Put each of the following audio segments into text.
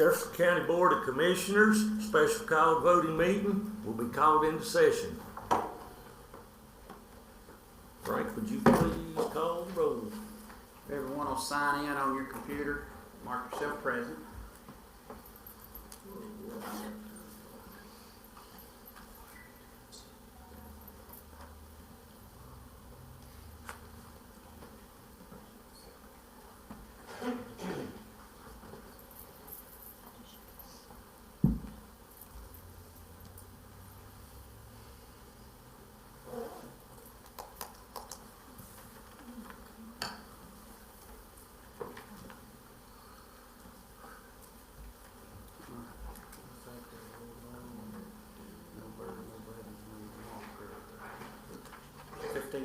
Jefferson County Board of Commissioners special called voting meeting will be called into session. Frank, would you please call the roll? Everyone will sign in on your computer. Mark yourself present.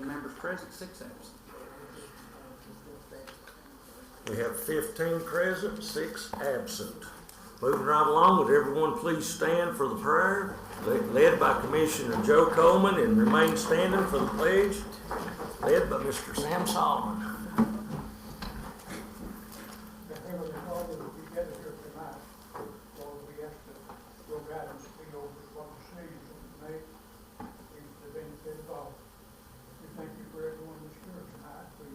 Members present, 6 absent. We have 15 present, 6 absent. Moving right along, would everyone please stand for the prayer, led by Commissioner Joe Coleman, and remain standing for the pledge, led by Mr. Sam Solomon. Heavenly Father, we gather here tonight, Lord, we ask that your guidance be over what decisions we make, for the benefit of all. We thank you for everyone that's here tonight. We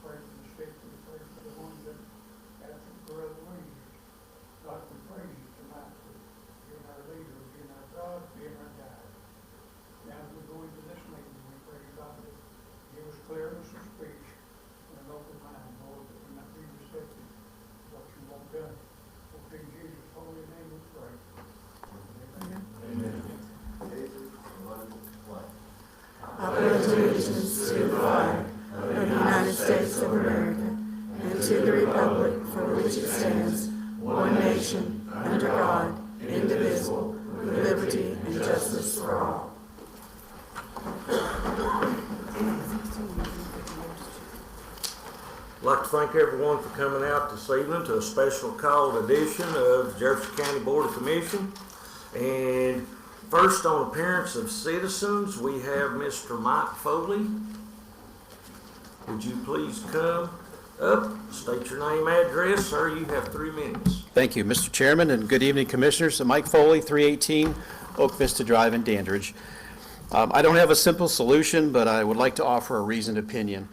pray for the state, we pray for the ones that ask for other leaders. God, we praise you tonight for being our leader, being our God, being our guide. Now as we go into this meeting, we pray, God, that give us clearness of speech and an open mind, Lord, that we not be receptive to what you want done. For in Jesus' holy name we pray. Amen. Amen. I pledge allegiance to the flag of the United States of America and to the republic for which it stands, one nation, under God, indivisible, with liberty and justice for all. I'd like to thank everyone for coming out this evening to a special called edition of Jefferson County Board of Commission. And first on appearance of citizens, we have Mr. Mike Foley. Would you please come up, state your name, address, sir, you have 3 minutes. Thank you, Mr. Chairman, and good evening, Commissioners. Mike Foley, 318 Oak Vista Drive in Dandridge. I don't have a simple solution, but I would like to offer a reasoned opinion.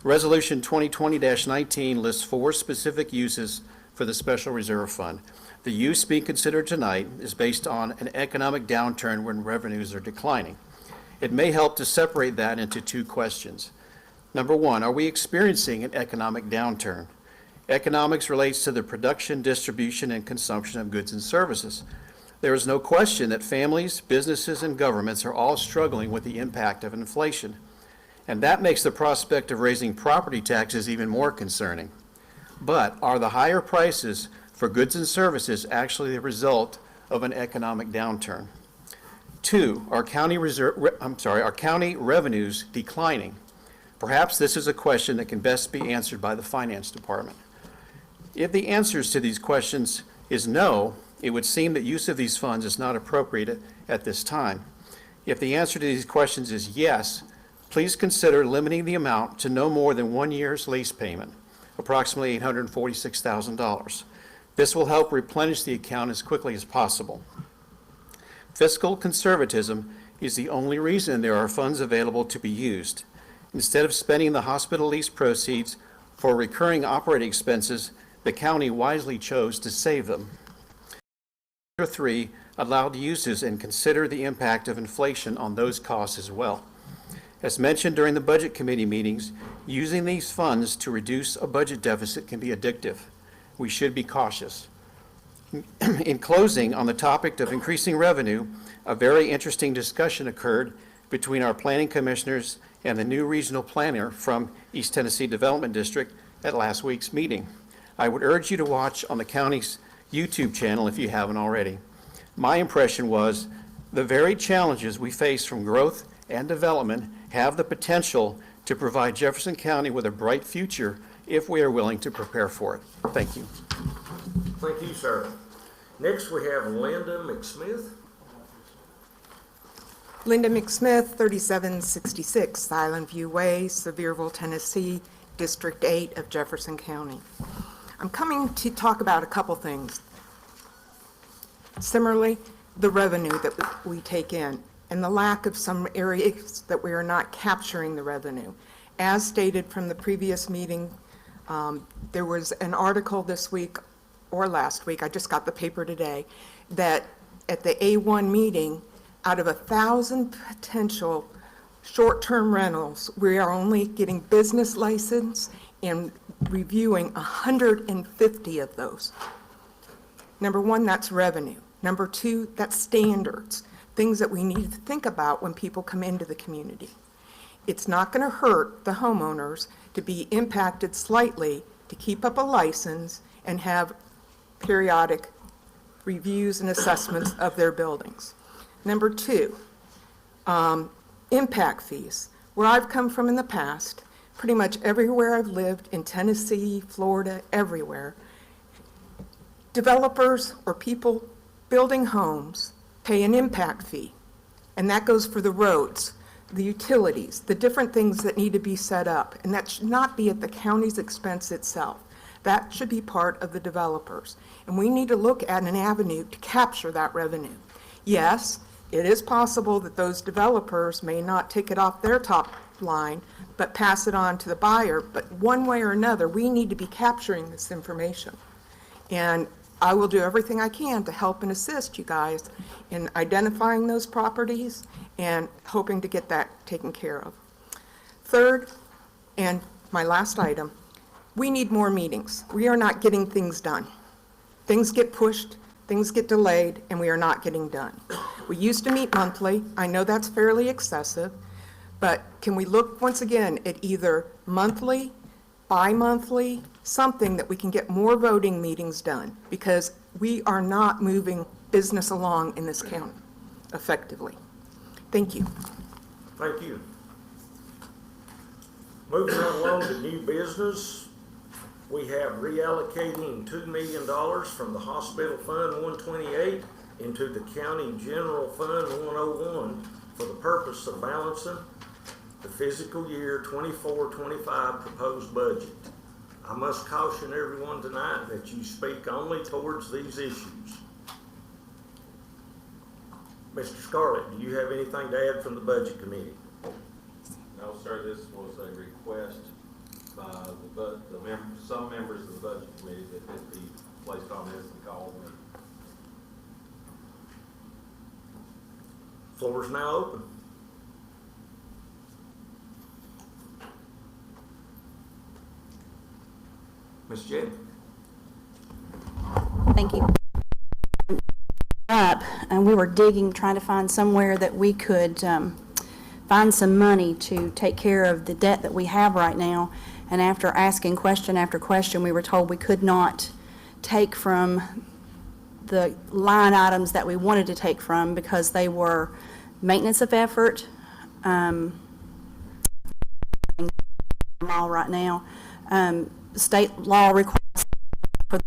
Resolution 2020-19 lists 4 specific uses for the Special Reserve Fund. The use being considered tonight is based on an economic downturn when revenues are declining. It may help to separate that into 2 questions. Number 1, are we experiencing an economic downturn? Economics relates to the production, distribution, and consumption of goods and services. There is no question that families, businesses, and governments are all struggling with the impact of inflation. And that makes the prospect of raising property taxes even more concerning. But are the higher prices for goods and services actually the result of an economic downturn? 2, are county revenues declining? Perhaps this is a question that can best be answered by the Finance Department. If the answers to these questions is no, it would seem that use of these funds is not appropriate at this time. If the answer to these questions is yes, please consider limiting the amount to no more than 1 year's lease payment, approximately $846,000. This will help replenish the account as quickly as possible. Fiscal conservatism is the only reason there are funds available to be used. Instead of spending the hospital lease proceeds for recurring operating expenses, the county wisely chose to save them. Number 3, allowed uses and consider the impact of inflation on those costs as well. As mentioned during the Budget Committee meetings, using these funds to reduce a budget deficit can be addictive. We should be cautious. In closing, on the topic of increasing revenue, a very interesting discussion occurred between our planning commissioners and the new regional planner from East Tennessee Development District at last week's meeting. I would urge you to watch on the county's YouTube channel if you haven't already. My impression was the very challenges we face from growth and development have the potential to provide Jefferson County with a bright future if we are willing to prepare for it. Thank you. Thank you, sir. Next, we have Linda McSmith. Linda McSmith, 3766 Island View Way, Sevierville, Tennessee, District 8 of Jefferson County. I'm coming to talk about a couple things. Similarly, the revenue that we take in and the lack of some areas that we are not capturing the revenue. As stated from the previous meeting, there was an article this week or last week, I just got the paper today, that at the A1 meeting, out of 1,000 potential short-term rentals, we are only getting business license and reviewing 150 of those. Number one, that's revenue. Number two, that's standards, things that we need to think about when people come into the community. It's not going to hurt the homeowners to be impacted slightly to keep up a license and have periodic reviews and assessments of their buildings. Number two, impact fees. Where I've come from in the past, pretty much everywhere I've lived, in Tennessee, Florida, everywhere, developers or people building homes pay an impact fee, and that goes for the roads, the utilities, the different things that need to be set up, and that should not be at the county's expense itself. That should be part of the developers, and we need to look at an avenue to capture that revenue. Yes, it is possible that those developers may not take it off their top line, but pass it on to the buyer, but one way or another, we need to be capturing this information. And I will do everything I can to help and assist you guys in identifying those properties and hoping to get that taken care of. Third, and my last item, we need more meetings. We are not getting things done. Things get pushed, things get delayed, and we are not getting done. We used to meet monthly. I know that's fairly excessive, but can we look once again at either monthly, bi-monthly, something that we can get more voting meetings done, because we are not moving business along in this county effectively. Thank you. Thank you. Moving right along to new business, we have reallocating $2 million from the Hospital Fund 128 into the County General Fund 101 for the purpose of balancing the fiscal year 24-25 proposed budget. I must caution everyone tonight that you speak only towards these issues. Mr. Scarlett, do you have anything to add from the Budget Committee? No, sir, this was a request by some members of the Budget Committee that it be placed on this and called me. Floor is now open. Ms. Jenny. Thank you. And we were digging, trying to find somewhere that we could find some money to take care of the debt that we have right now. And after asking question after question, we were told we could not take from the line items that we wanted to take from because they were maintenance of effort, all right now, state law requires for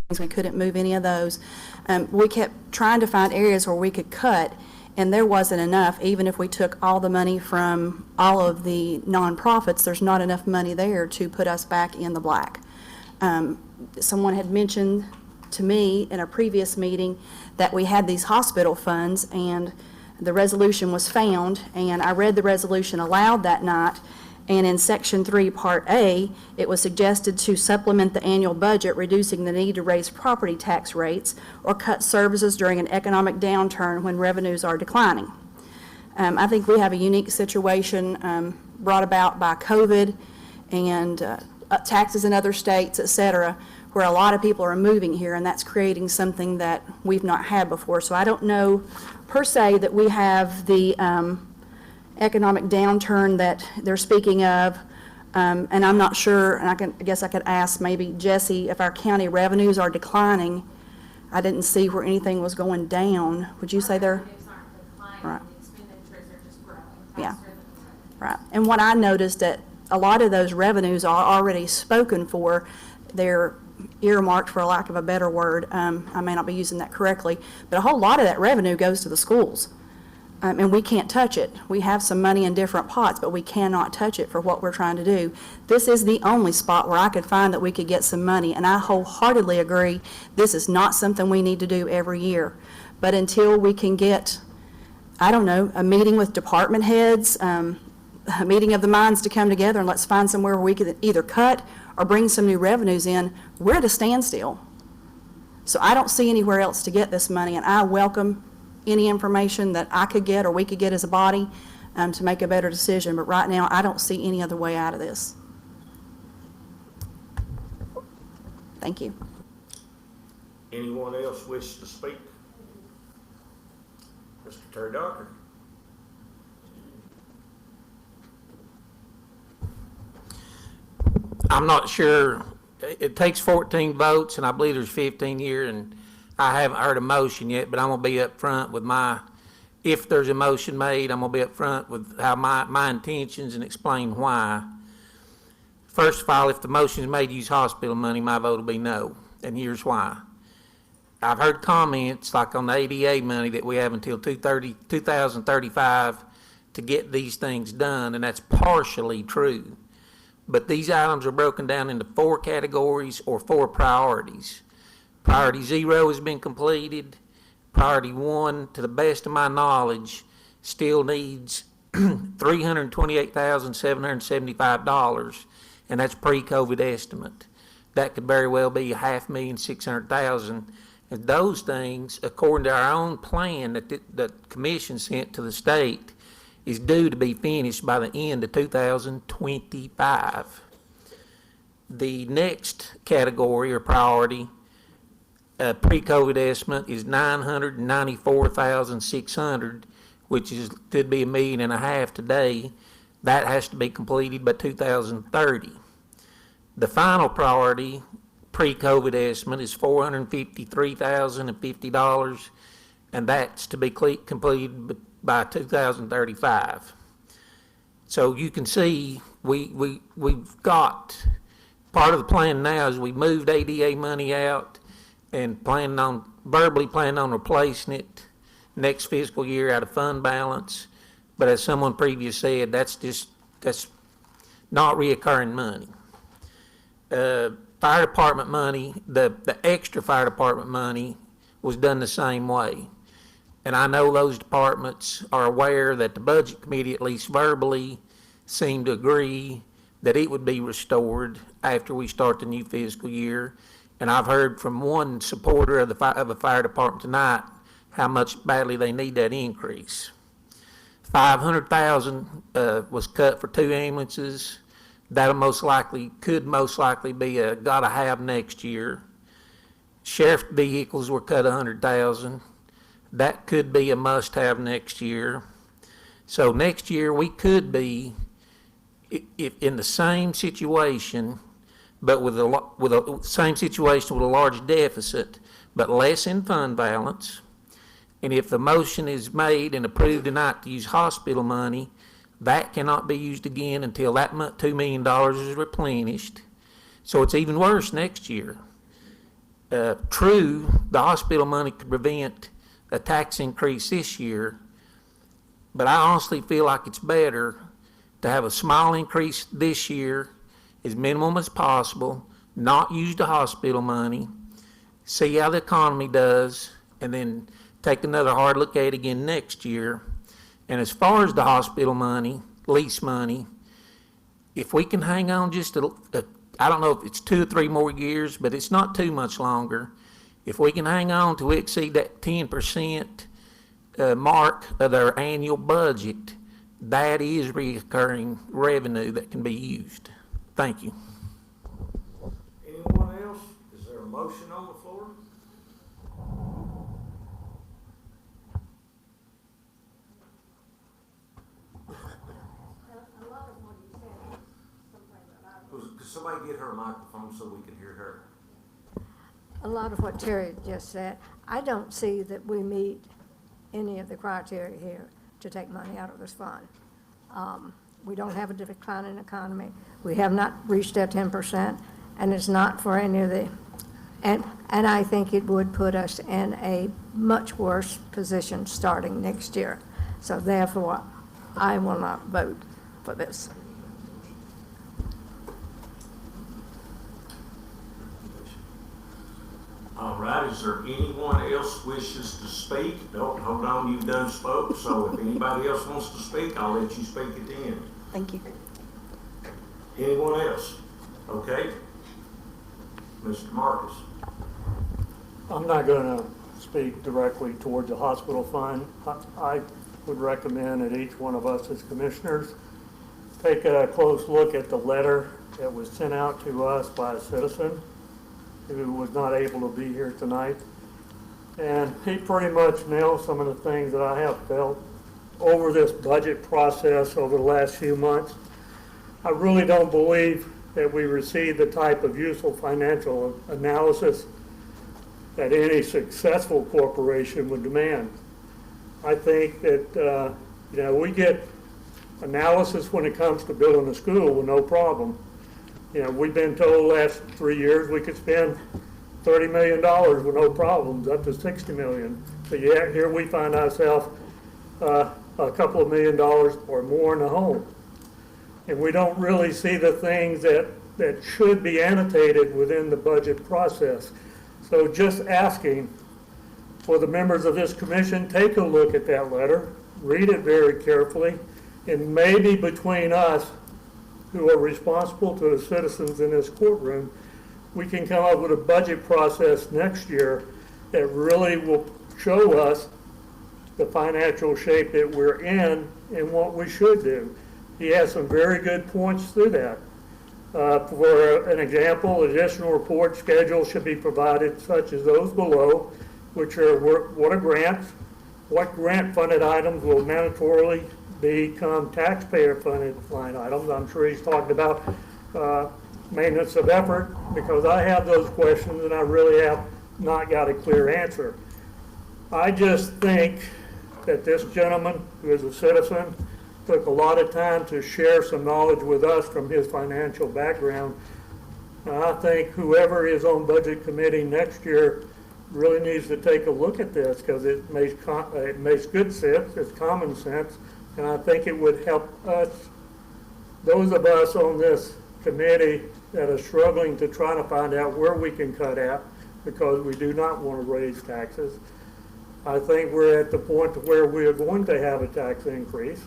things, we couldn't move any of those. We kept trying to find areas where we could cut, and there wasn't enough. Even if we took all the money from all of the nonprofits, there's not enough money there to put us back in the black. Someone had mentioned to me in a previous meeting that we had these hospital funds, and the resolution was found, and I read the resolution aloud that night. And in Section 3, Part A, it was suggested to supplement the annual budget, reducing the need to raise property tax rates or cut services during an economic downturn when revenues are declining. I think we have a unique situation brought about by COVID and taxes in other states, et cetera, where a lot of people are moving here, and that's creating something that we've not had before. So I don't know per se that we have the economic downturn that they're speaking of, and I'm not sure, and I guess I could ask maybe Jesse, if our county revenues are declining. I didn't see where anything was going down. Would you say they're? Revenues aren't declining, Right. the expenditures are just growing Yeah. faster than the Right. And what I noticed that a lot of those revenues are already spoken for. They're earmarked, for lack of a better word. I may not be using that correctly, but a whole lot of that revenue goes to the schools. and we can't touch it. We have some money in different pots, but we cannot touch it for what we're trying to do. This is the only spot where I could find that we could get some money, and I wholeheartedly agree, this is not something we need to do every year. But until we can get, I don't know, a meeting with department heads, a meeting of the minds to come together, and let's find somewhere where we could either cut or bring some new revenues in, we're at a standstill. So I don't see anywhere else to get this money, and I welcome any information that I could get or we could get as a body to make a better decision. But right now, I don't see any other way out of this. Thank you. Anyone else wish to speak? Mr. Terry Docker. I'm not sure. It takes 14 votes, and I believe there's 15 here, and I haven't heard a motion yet, but I'm gonna be up front with if there's a motion made, I'm gonna be up front with how my intentions and explain why. First of all, if the motion is made to use hospital money, my vote will be no, and here's why. I've heard comments like on the ADA money that we have until 2035 to get these things done, and that's partially true. But these items are broken down into 4 categories or 4 priorities. Priority 0 has been completed. Priority 1, to the best of my knowledge, still needs $328,775, and that's pre-COVID estimate. That could very well be $5,600,000. And those things, according to our own plan that the commission sent to the state, is due to be finished by the end of 2025. The next category or priority, pre-COVID estimate, is $994,600, which could be $1.5 million today. That has to be completed by 2030. The final priority, pre-COVID estimate, is $453,050, and that's to be completed by 2035. So you can see we've got, part of the plan now is we moved ADA money out and verbally planning on replacing it next fiscal year out of fund balance. But as someone previous said, that's not reoccurring money. Fire department money, the extra fire department money was done the same way. And I know those departments are aware that the budget committee, at least verbally, seemed to agree that it would be restored after we start the new fiscal year. And I've heard from one supporter of the fire department tonight how much badly they need that increase. $500,000 was cut for 2 ambulances. That could most likely be a gotta have next year. Sheriff vehicles were cut $100,000. That could be a must-have next year. So next year we could be if in the same situation, but with a same situation with a large deficit, but less in fund balance. And if the motion is made and approved tonight to use hospital money, that cannot be used again until that $2 million is replenished. So it's even worse next year. True, the hospital money could prevent a tax increase this year, but I honestly feel like it's better to have a small increase this year, as minimum as possible, not use the hospital money, see how the economy does, and then take another hard look at it again next year. And as far as the hospital money, lease money, if we can hang on just I don't know if it's 2 or 3 more years, but it's not too much longer. If we can hang on to exceed that 10% mark of their annual budget, that is recurring revenue that can be used. Thank you. Anyone else? Is there a motion on the floor? Could somebody get her a microphone so we can hear her? A lot of what Terry just said, I don't see that we meet any of the criteria here to take money out of this fund. We don't have a declining economy. We have not reached that 10%, and it's not for any of the, and I think it would put us in a much worse position starting next year. So therefore, I will not vote for this. All right, is there anyone else wishes to speak? Don't, hold on, you've done spoke, so if anybody else wants to speak, I'll let you speak at the end. Thank you. Anyone else? Okay. Mr. Marcus. I'm not gonna speak directly towards the hospital fund. I would recommend that each one of us as commissioners take a close look at the letter that was sent out to us by a citizen who was not able to be here tonight. And he pretty much nailed some of the things that I have felt over this budget process over the last few months. I really don't believe that we received the type of useful financial analysis that any successful corporation would demand. I think that, we get analysis when it comes to building a school with no problem. We've been told the last 3 years we could spend $30 million with no problems, up to $60 million. So yeah, here we find ourselves a couple of $1 million or more in the hole. And we don't really see the things that should be annotated within the budget process. So just asking for the members of this commission, take a look at that letter, read it very carefully, and maybe between us, who are responsible to the citizens in this courtroom, we can come up with a budget process next year that really will show us the financial shape that we're in and what we should do. He has some very good points through that. For an example, additional report schedules should be provided such as those below, which are what grant-funded items will mandatorily become taxpayer-funded line items. I'm sure he's talking about maintenance of effort, because I have those questions and I really have not got a clear answer. I just think that this gentleman, who is a citizen, took a lot of time to share some knowledge with us from his financial background. And I think whoever is on budget committee next year really needs to take a look at this, because it makes good sense, it's common sense, and I think it would help us, those of us on this committee that are struggling to try to find out where we can cut out, because we do not want to raise taxes. I think we're at the point where we are going to have a tax increase.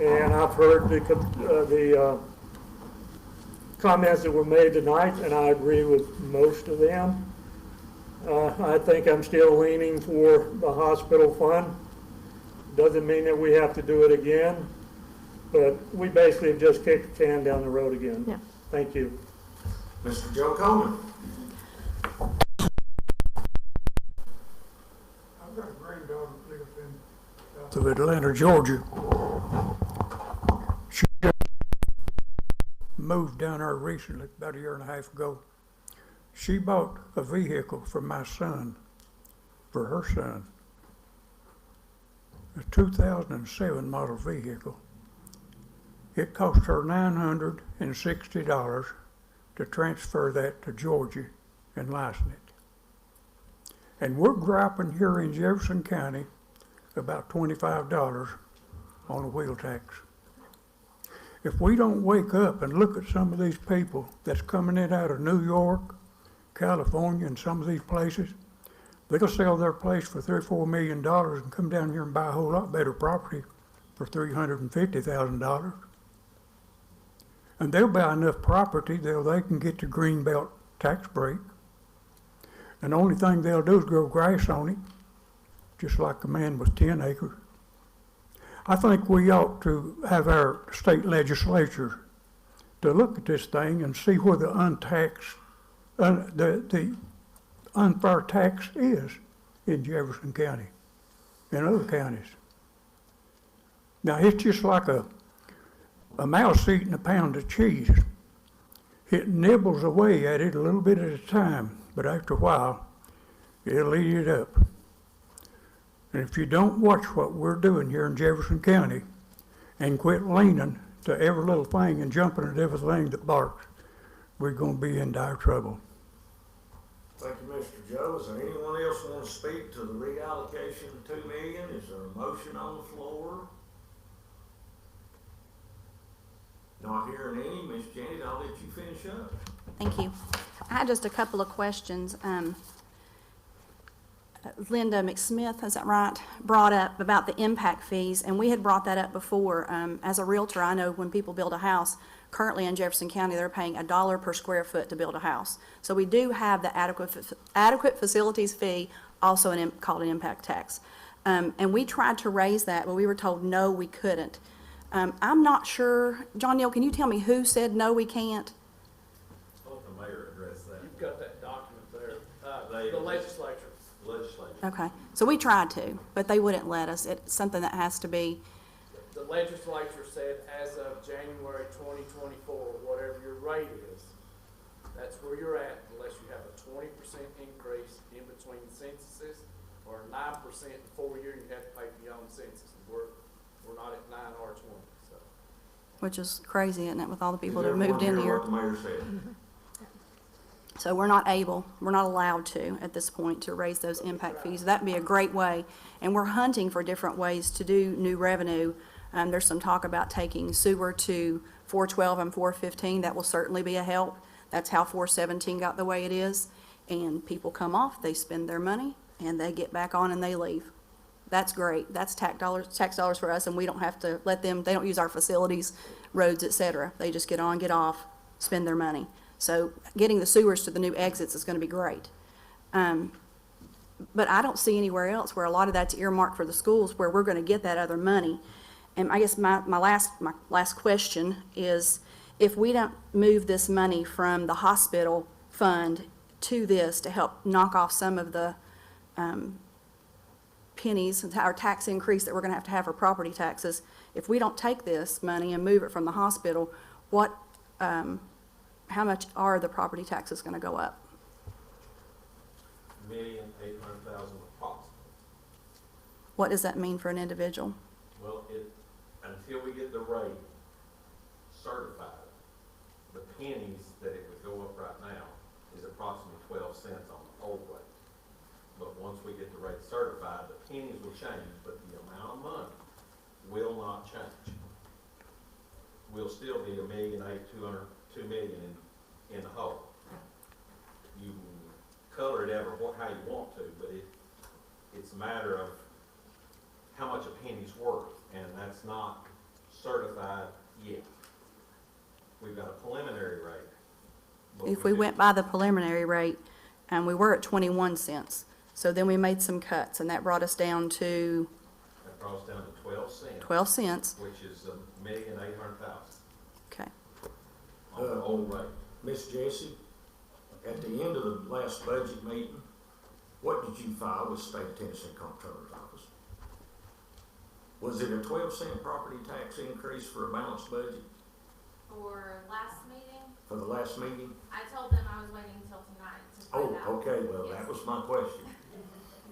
And I've heard the comments that were made tonight, and I agree with most of them. I think I'm still leaning for the hospital fund. Doesn't mean that we have to do it again, but we basically have just kicked the can down the road again. Yeah. Thank you. Mr. Joe Coleman. I've got a granddaughter that lives in Atlanta, Georgia. She moved down there recently, about a year and a half ago. She bought a vehicle for my son, for her son, a 2007 model vehicle. It cost her $960 to transfer that to Georgia and license it. And we're griping here in Jefferson County about $25 on a wheel tax. If we don't wake up and look at some of these people that's coming in out of New York, California, and some of these places, they'll sell their place for $3 or $4 million and come down here and buy a whole lot better property for $350,000. And they'll buy enough property that they can get the Greenbelt tax break. And the only thing they'll do is grow grass on it, just like a man with 10 acres. I think we ought to have our state legislature to look at this thing and see where the the unfair tax is in Jefferson County and other counties. Now, it's just like a mouse eating a pound of cheese. It nibbles away at it a little bit at a time, but after a while, it'll eat it up. And if you don't watch what we're doing here in Jefferson County and quit leaning to every little thing and jumping at everything that barks, we're going to be in dire trouble. Thank you, Mr. Joe. Is there anyone else want to speak to the reallocation of $2 million? Is there a motion on the floor? Not hearing any. Ms. Janet, I'll let you finish up. Thank you. I had just a couple of questions. Linda McSmith, is that right, brought up about the impact fees, and we had brought that up before. As a realtor, I know when people build a house, currently in Jefferson County, they're paying $1 per square foot to build a house. So we do have the adequate facilities fee, also called an impact tax. And we tried to raise that, but we were told, no, we couldn't. I'm not sure, John Neal, can you tell me who said, no, we can't? I'll let the mayor address that. You've got that document there, They- the legislature. Legislature. Okay, so we tried to, but they wouldn't let us. It's something that has to be, The legislature said as of January 2024, whatever your rate is, that's where you're at unless you have a 20% increase in between censuses or 9% in 4 years, you have to pay for your own census. We're not at 9 or 20, so. which is crazy, isn't it, with all the people Did that moved in everyone hear here? what the mayor said? So we're not allowed to, at this point, to raise those impact fees. That'd be a great way, and we're hunting for different ways to do new revenue. There's some talk about taking sewer to 412 and 415. That will certainly be a help. That's how 417 got the way it is. And people come off, they spend their money, and they get back on and they leave. That's great. That's tax dollars for us, and we don't have to let them, they don't use our facilities, roads, et cetera. They just get on, get off, spend their money. So getting the sewers to the new exits is going to be great. But I don't see anywhere else where a lot of that's earmarked for the schools where we're going to get that other money. And I guess my last question is, if we don't move this money from the hospital fund to this to help knock off some of the pennies, our tax increase that we're going to have for property taxes, if we don't take this money and move it from the hospital, what, how much are the property taxes going to go up? $1,800,000 approximately. What does that mean for an individual? Well, until we get the rate certified, the pennies that it would go up right now is approximately 12 cents on the old rate. But once we get the rate certified, the pennies will change, but the amount of money will not change. We'll still be $2 million in the hole. You can color it how you want to, but it's a matter of how much a penny's worth, and that's not certified yet. We've got a preliminary rate. but If we went by the preliminary rate, and we were at 21 cents, so then we made some cuts, and that brought us down to That brought us down to 12 cents. 12 cents. Which is $1,800,000 Okay. on the old rate. Miss Jessie, at the end of the last budget meeting, what did you file with State Tennessee Comptroller's Office? Was it a 12-cent property tax increase for a balanced budget For last meeting, for the last meeting? I told them I was waiting until tonight to find out. Oh, okay, well, that was my question.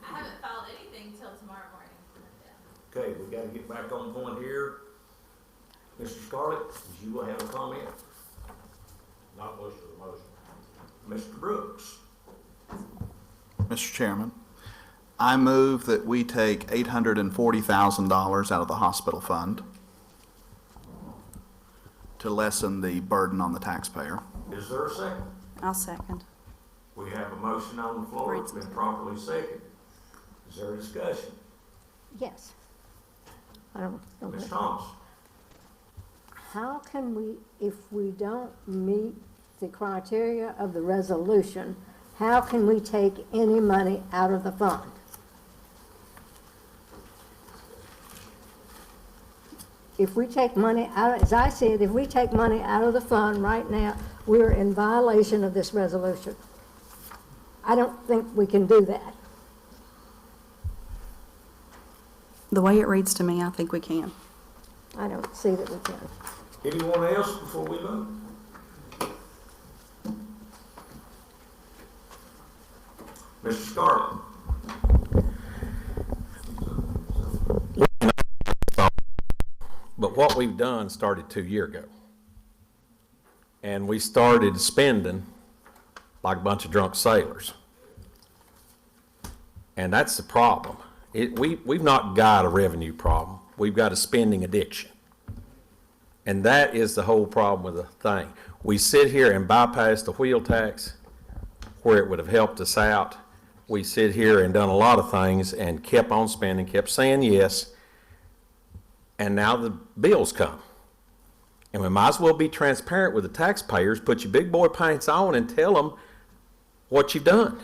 I haven't filed anything till tomorrow morning. Okay, we gotta get back on point here. Mr. Scarlett, you will have a comment? Not much for the motion. Mr. Brooks? Mr. Chairman, I move that we take $840,000 out of the hospital fund to lessen the burden on the taxpayer. Is there a second? I'll second. We have a motion on the floor, it's been properly seconded. Is there a discussion? Yes. I don't Ms. know. Thomas? How can we, if we don't meet the criteria of the resolution, how can we take any money out of the fund? If we take money out, as I said, if we take money out of the fund right now, we're in violation of this resolution. I don't think we can do that. The way it reads to me, I think we can. I don't see that we can. Anyone else before we vote? Mr. Scarlett? But what we've done started 2 years ago. And we started spending like a bunch of drunk sailors. And that's the problem. We've not got a revenue problem. We've got a spending addiction. And that is the whole problem with the thing. We sit here and bypass the wheel tax where it would have helped us out. We sit here and done a lot of things and kept on spending, kept saying yes, and now the bills come. And we might as well be transparent with the taxpayers, put your big boy pants on and tell them what you've done,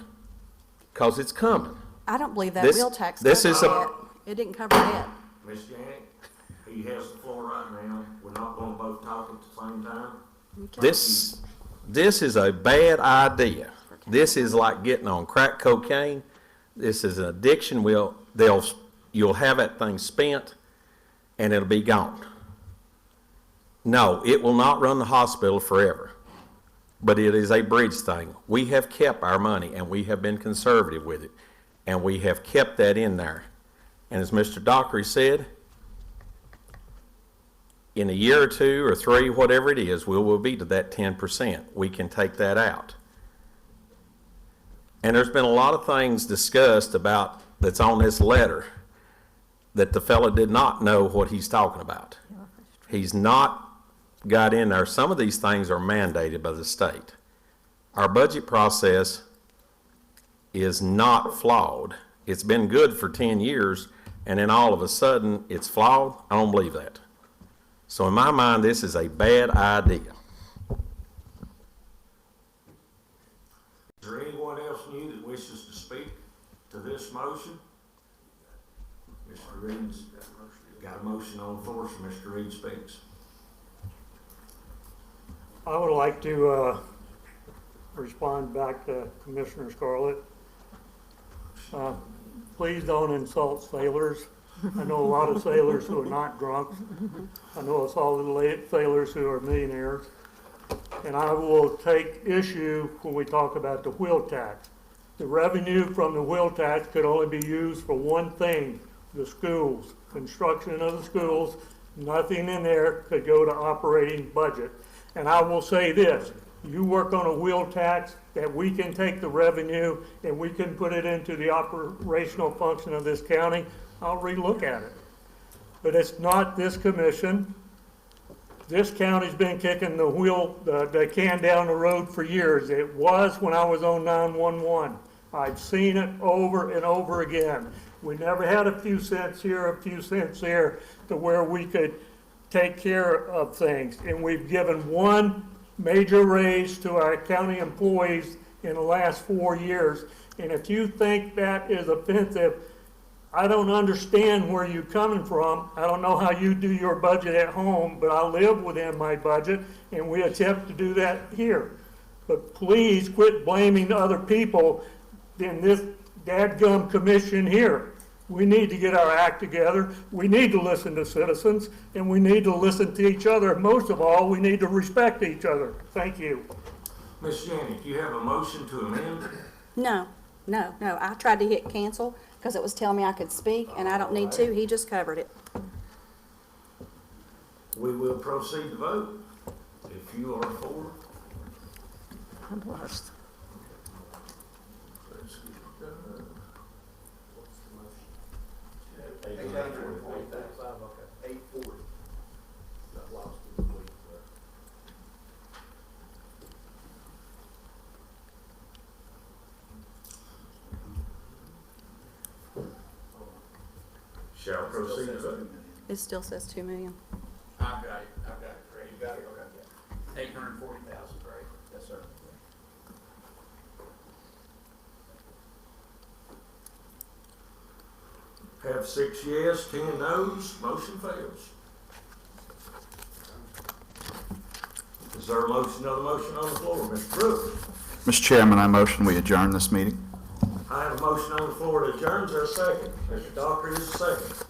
because it's coming. I don't believe that This- wheel tax this covered is a- that. It didn't cover that. Ms. Janet, he has the floor right now. We're not gonna both talk at the same time. This is a bad idea. This is like getting on crack cocaine. This is an addiction. You'll have that thing spent and it'll be gone. No, it will not run the hospital forever, but it is a bridge thing. We have kept our money and we have been conservative with it, and we have kept that in there. And as Mr. Dockery said, in a year or two or three, whatever it is, we will be to that 10%. We can take that out. And there's been a lot of things discussed about, that's on this letter, that the fellow did not know what he's talking about. He's not got in there. Some of these things are mandated by the state. Our budget process is not flawed. It's been good for 10 years, and then all of a sudden it's flawed. I don't believe that. So in my mind, this is a bad idea. Is there anyone else new that wishes to speak to this motion? Mr. Reed's got a motion on the floor, so Mr. Reed speaks. I would like to respond back to Commissioner Scarlett. Please don't insult sailors. I know a lot of sailors who are not drunks. I know a lot of sailors who are millionaires. And I will take issue when we talk about the wheel tax. The revenue from the wheel tax could only be used for one thing: the schools, construction of the schools. Nothing in there could go to operating budget. And I will say this: you work on a wheel tax that we can take the revenue and we can put it into the operational function of this county, I'll relook at it. But it's not this commission. This county's been kicking the can down the road for years. It was when I was on 911. I've seen it over and over again. We never had a few cents here, a few cents there, to where we could take care of things. And we've given one major raise to our county employees in the last 4 years. And if you think that is offensive, I don't understand where you're coming from. I don't know how you do your budget at home, but I live within my budget, and we attempt to do that here. But please quit blaming other people in this dadgum commission here. We need to get our act together. We need to listen to citizens, and we need to listen to each other. Most of all, we need to respect each other. Thank you. Ms. Janet, do you have a motion to amend? No. I tried to hit cancel because it was telling me I could speak, and I don't need to. He just covered it. We will proceed to vote. If you are for. I'm lost. Let's get it done. What's the motion? 845, okay. 840. Got lost in the weeds there. Shall proceed to vote. It still says 2 million. I've got it, Craig. You got it, okay. 840,000, Craig. Yes, sir. Have 6 yes, 10 no's, motion fails. Is there a motion, another motion on the floor? Mr. Brooks? Mr. Chairman, I motion we adjourn this meeting. I have a motion on the floor to adjourn. Is there a second? Mr. Dockery is a second.